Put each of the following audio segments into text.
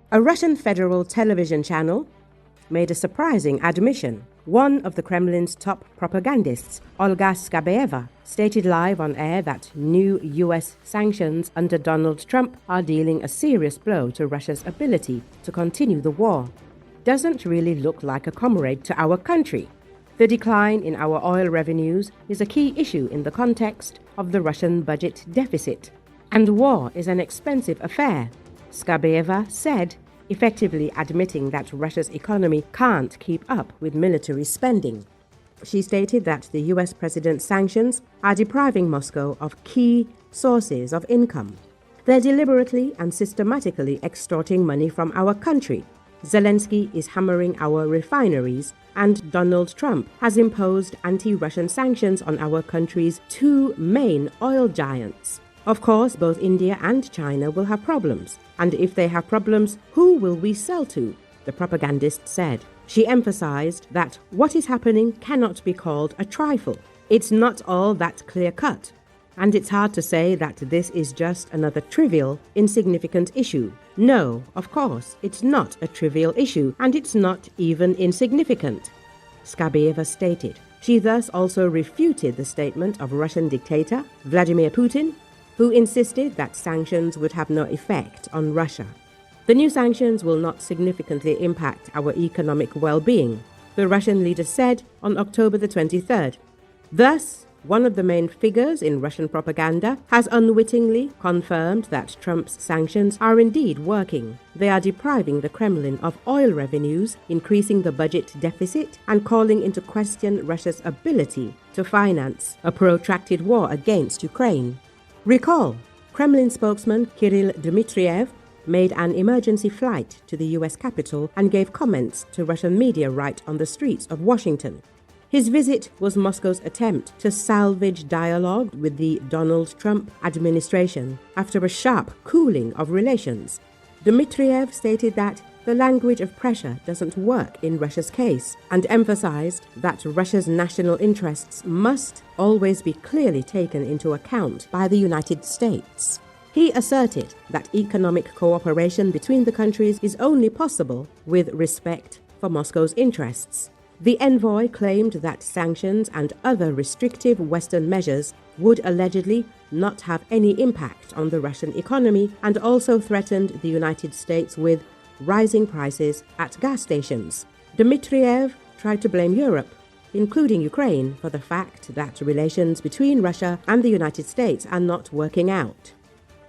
A Russian federal television channel made a surprising admission. One of the Kremlin's top propagandists, Olga Skabeeva, stated live on air that new US sanctions under Donald Trump are dealing a serious blow to Russia's ability to continue the war. Doesn't really look like a comrade to our country. The decline in our oil revenues is a key issue in the context of the Russian budget deficit. And war is an expensive affair, Skabeeva said, effectively admitting that Russia's economy can't keep up with military spending. She stated that the US president's sanctions are depriving Moscow of key sources of income. They're deliberately and systematically extorting money from our country. Zelensky is hammering our refineries, and Donald Trump has imposed anti-Russian sanctions on our country's two main oil giants. Of course, both India and China will have problems. And if they have problems, who will we sell to? The propagandist said. She emphasized that what is happening cannot be called a trifle. It's not all that clear-cut. And it's hard to say that this is just another trivial, insignificant issue. No, of course, it's not a trivial issue, and it's not even insignificant, Skabeeva stated. She thus also refuted the statement of Russian dictator Vladimir Putin, who insisted that sanctions would have no effect on Russia. The new sanctions will not significantly impact our economic well-being, the Russian leader said on October the 23rd. Thus, one of the main figures in Russian propaganda has unwittingly confirmed that Trump's sanctions are indeed working. They are depriving the Kremlin of oil revenues, increasing the budget deficit, and calling into question Russia's ability to finance a protracted war against Ukraine. Recall, Kremlin spokesman Kirill Dmitriev made an emergency flight to the US Capitol and gave comments to Russian media right on the streets of Washington. His visit was Moscow's attempt to salvage dialogue with the Donald Trump administration after a sharp cooling of relations. Dmitriev stated that the language of pressure doesn't work in Russia's case and emphasized that Russia's national interests must always be clearly taken into account by the United States. He asserted that economic cooperation between the countries is only possible with respect for Moscow's interests. The envoy claimed that sanctions and other restrictive Western measures would allegedly not have any impact on the Russian economy and also threatened the United States with rising prices at gas stations. Dmitriev tried to blame Europe, including Ukraine, for the fact that relations between Russia and the United States are not working out.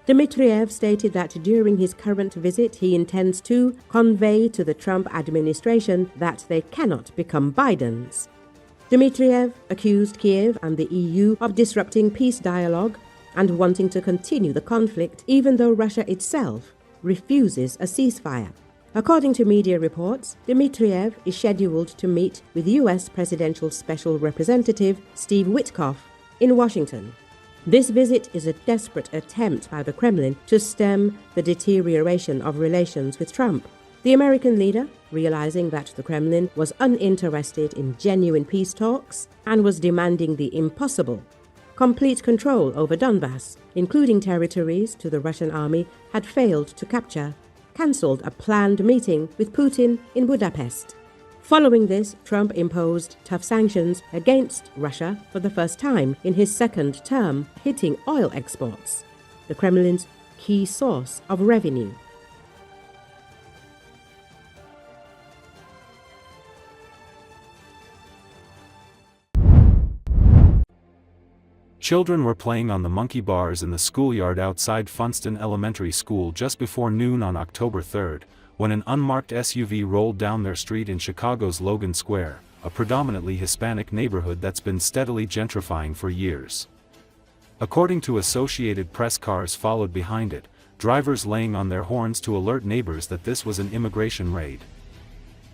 Dmitriev stated that during his current visit he intends to convey to the Trump administration that they cannot become Bidens. Dmitriev accused Kiev and the EU of disrupting peace dialogue and wanting to continue the conflict even though Russia itself refuses a ceasefire. According to media reports, Dmitriev is scheduled to meet with US Presidential Special Representative Steve Witkoff in Washington. This visit is a desperate attempt by the Kremlin to stem the deterioration of relations with Trump. The American leader, realizing that the Kremlin was uninterested in genuine peace talks and was demanding the impossible, complete control over Donbass, including territories to the Russian army had failed to capture, cancelled a planned meeting with Putin in Budapest. Following this, Trump imposed tough sanctions against Russia for the first time in his second term, hitting oil exports, the Kremlin's key source of revenue. Children were playing on the monkey bars in the schoolyard outside Funston Elementary School just before noon on October 3rd, when an unmarked SUV rolled down their street in Chicago's Logan Square, a predominantly Hispanic neighborhood that's been steadily gentrifying for years. According to Associated Press, cars followed behind it, drivers laying on their horns to alert neighbors that this was an immigration raid.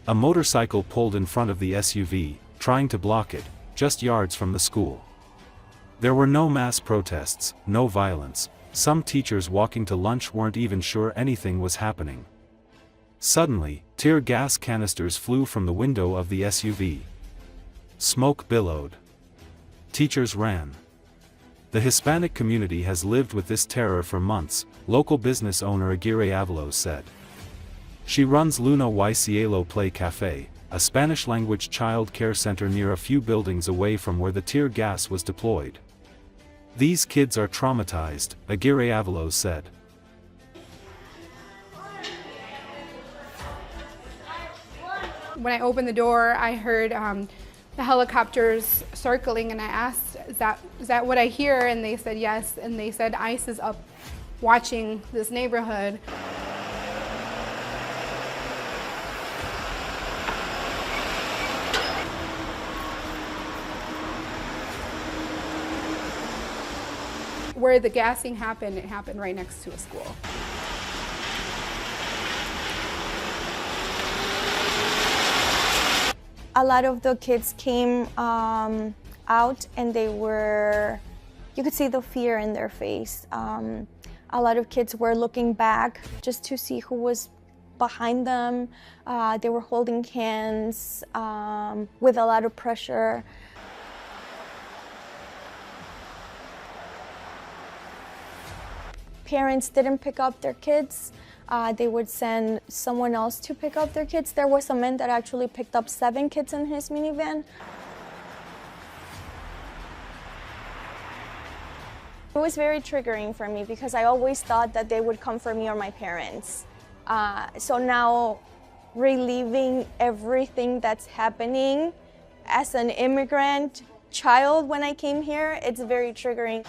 A motorcycle pulled in front of the SUV, trying to block it, just yards from the school. There were no mass protests, no violence. Some teachers walking to lunch weren't even sure anything was happening. Suddenly, tear gas canisters flew from the window of the SUV. Smoke billowed. Teachers ran. The Hispanic community has lived with this terror for months, local business owner Aguirre Avalos said. She runs Luna y Cielo Play Cafe, a Spanish-language child care center near a few buildings away from where the tear gas was deployed. These kids are traumatized, Aguirre Avalos said. When I opened the door, I heard the helicopters circling, and I asked, is that what I hear? And they said yes, and they said ICE is up watching this neighborhood. Where the gassing happened, it happened right next to a school. A lot of the kids came out, and you could see the fear in their face. A lot of kids were looking back just to see who was behind them. They were holding hands with a lot of pressure. Parents didn't pick up their kids. They would send someone else to pick up their kids. There was a man that actually picked up 7 kids in his minivan. It was very triggering for me because I always thought that they would come for me or my parents. So now, reliving everything that's happening as an immigrant child when I came here, it's very triggering.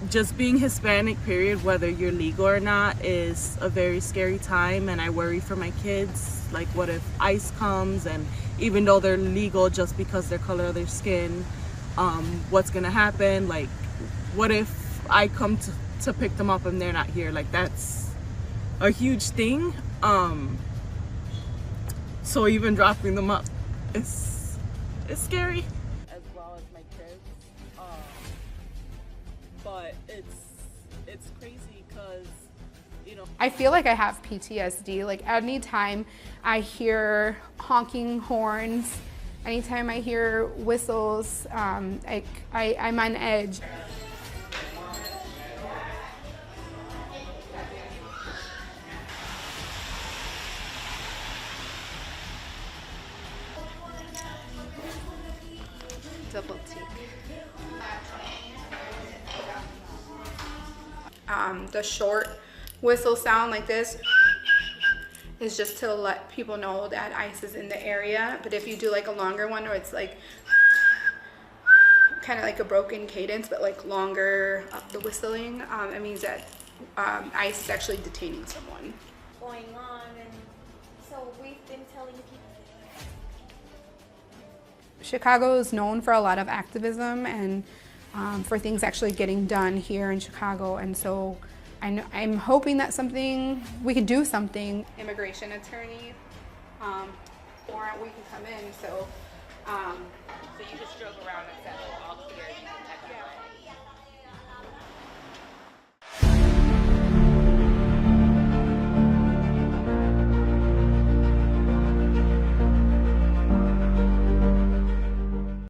Just being Hispanic, period, whether you're legal or not, is a very scary time, and I worry for my kids. Like, what if ICE comes, and even though they're legal, just because their color of their skin, what's gonna happen? Like, what if I come to pick them up and they're not here? Like, that's a huge thing. So even dropping them up, it's scary. As well as my kids. But it's crazy because, you know, I feel like I have PTSD. Like, anytime I hear honking horns, anytime I hear whistles, I'm on edge. Double take. The short whistle sound like this is just to let people know that ICE is in the area. But if you do like a longer one, or it's like kind of like a broken cadence, but like longer the whistling, it means that ICE is actually detaining someone. Going on, and so we've been telling people. Chicago is known for a lot of activism and for things actually getting done here in Chicago, and so I'm hoping that we can do something. Immigration attorney, warrant, we can come in. So So you just drove around and said, "Oh, all clear, you can head that way."